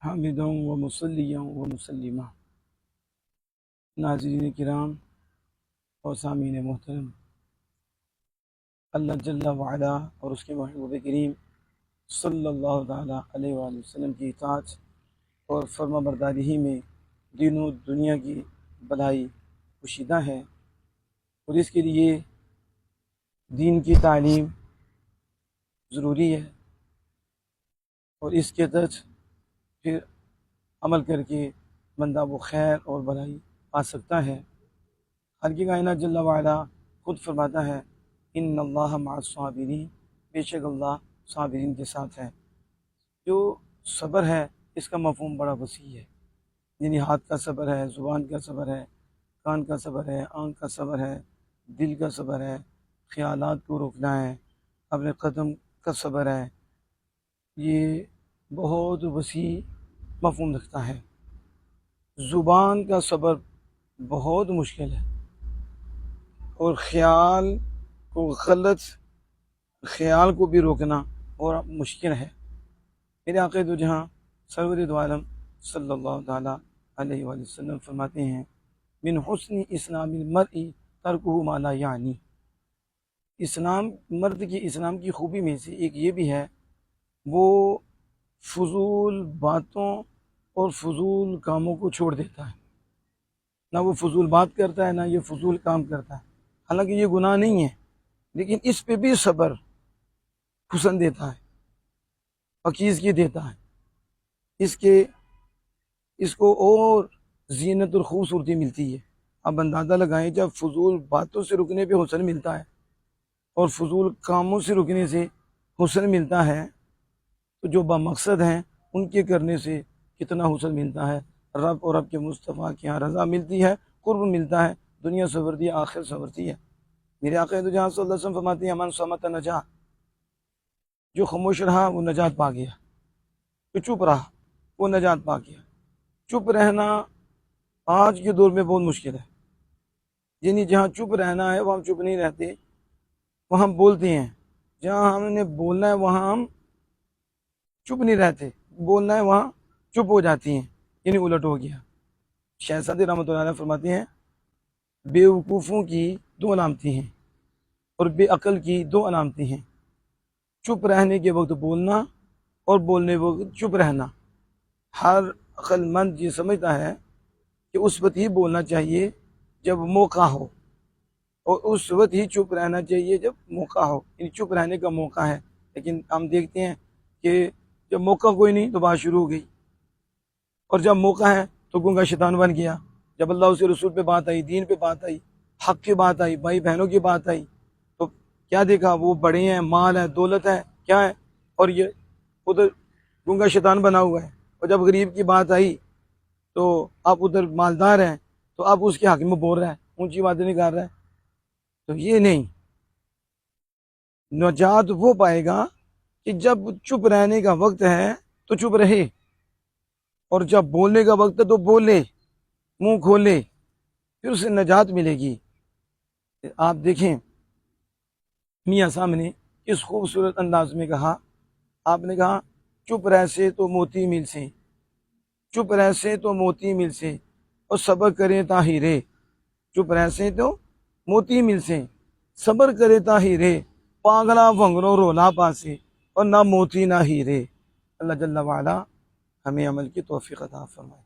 حامدا و مصلیا و مسلمہ۔ ناظرین کرام اور سامعین محترم، اللہ جل وعلا اور اس کے محبوب کریم صلی اللہ تعالیٰ علیہ وآلہ وسلم کی اطاعت اور فرما برداری ہی میں دین و دنیا کی بھلائی پوشیدہ ہے، اور اس کے لیے دین کی تعلیم ضروری ہے، اور اس کے تحت پھر عمل کر کے بندہ وہ خیر اور بھلائی پا سکتا ہے۔ خالق کائنات جل وعلا خود فرماتا ہے ان اللہ مع الصابرین، بے شک اللہ صابرین کے ساتھ ہے۔ جو صبر ہے اس کا مفہوم بڑا وسیع ہے، یعنی ہاتھ کا صبر ہے، زبان کا صبر ہے، کان کا صبر ہے، آنکھ کا صبر ہے، دل کا صبر ہے، خیالات کو روکنا ہے، اپنے قدم کا صبر ہے۔ یہ بہت وسیع مفہوم رکھتا ہے۔ زبان کا صبر بہت مشکل ہے، اور خیال کو بھی روکنا اور مشکل ہے۔ میرے آقا دو جہاں سرور دو عالم صلی اللہ تعالیٰ علیہ وآلہ وسلم فرماتے ہیں من حسن اسلام المرء ترکہ ما لا یعنی، مرد کی اسلام کی خوبی میں سے ایک یہ بھی ہے وہ فضول باتوں اور فضول کاموں کو چھوڑ دیتا ہے۔ نہ وہ فضول بات کرتا ہے، نہ یہ فضول کام کرتا ہے، حالانکہ یہ گناہ نہیں ہے، لیکن اس پہ بھی صبر حسن دیتا ہے، پاکیزگی دیتا ہے، اس کو اور زینت اور خوبصورتی ملتی ہے۔ اب اندازہ لگائیں، جب فضول باتوں سے رکنے پہ حسن ملتا ہے اور فضول کاموں سے رکنے سے حسن ملتا ہے، تو جو بامقصد ہیں ان کے کرنے سے کتنا حسن ملتا ہے۔ رب اور رب کے مصطفیٰ کی یہاں رضا ملتی ہے، قرب ملتا ہے، دنیا سنورتی ہے، آخر سنورتی ہے۔ میرے آقا دو جہاں صلی اللہ علیہ وسلم فرماتے ہیں من صمت نجا، جو خاموش رہا وہ نجات پا گیا، جو چپ رہا وہ نجات پا گیا۔ چپ رہنا آج کے دور میں بہت مشکل ہے، یعنی جہاں چپ رہنا ہے وہاں ہم چپ نہیں رہتے، وہاں ہم بولتے ہیں۔ جہاں ہم نے بولنا ہے وہاں ہم چپ نہیں رہتے، بولنا ہے وہاں چپ ہو جاتی ہیں، یعنی الٹ ہو گیا۔ شہزادی رحمۃ اللہ علیہ فرماتے ہیں بے وقوفوں کی دو علامتیں ہیں اور بے عقل کی دو علامتیں ہیں، چپ رہنے کے وقت بولنا اور بولنے کے وقت چپ رہنا۔ ہر عقل مند یہ سمجھتا ہے کہ اس وقت ہی بولنا چاہیے جب موقع ہو، اور اس وقت ہی چپ رہنا چاہیے جب موقع ہو، یعنی چپ رہنے کا موقع ہے۔ لیکن ہم دیکھتے ہیں کہ جب موقع کوئی نہیں تو بات شروع ہو گئی، اور جب موقع ہے تو گنگا شیطان بن گیا۔ جب اللہ اس کے رسول پہ بات آئی، دین پہ بات آئی، حق کی بات آئی، بھائی بہنوں کی بات آئی، تو کیا دیکھا؟ وہ بڑے ہیں، مال ہے، دولت ہے، کیا ہے، اور یہ ادھر گنگا شیطان بنا ہوا ہے۔ اور جب غریب کی بات آئی تو آپ ادھر مالدار ہیں تو آپ اس کے حق میں بول رہے ہیں، اونچی باتیں نہیں کر رہے ہیں۔ تو یہ نہیں، نجات وہ پائے گا کہ جب چپ رہنے کا وقت ہے تو چپ رہے، اور جب بولنے کا وقت ہے تو بولے، منہ کھولے، پھر اسے نجات ملے گی۔ آپ دیکھیں میاں صاحب نے اس خوبصورت انداز میں کہا، آپ نے کہا چپ رہ سے تو موتی مل سے، چپ رہ سے تو موتی مل سے، اور صبر کریں تا ہی رے، چپ رہ سے تو موتی مل سے، صبر کرے تا ہی رے، پاگلا بھنگرو رولا پاسے، اور نہ موتی نہ ہی رے۔ اللہ جل وعلا ہمیں عمل کی توفیق عطا فرمائے۔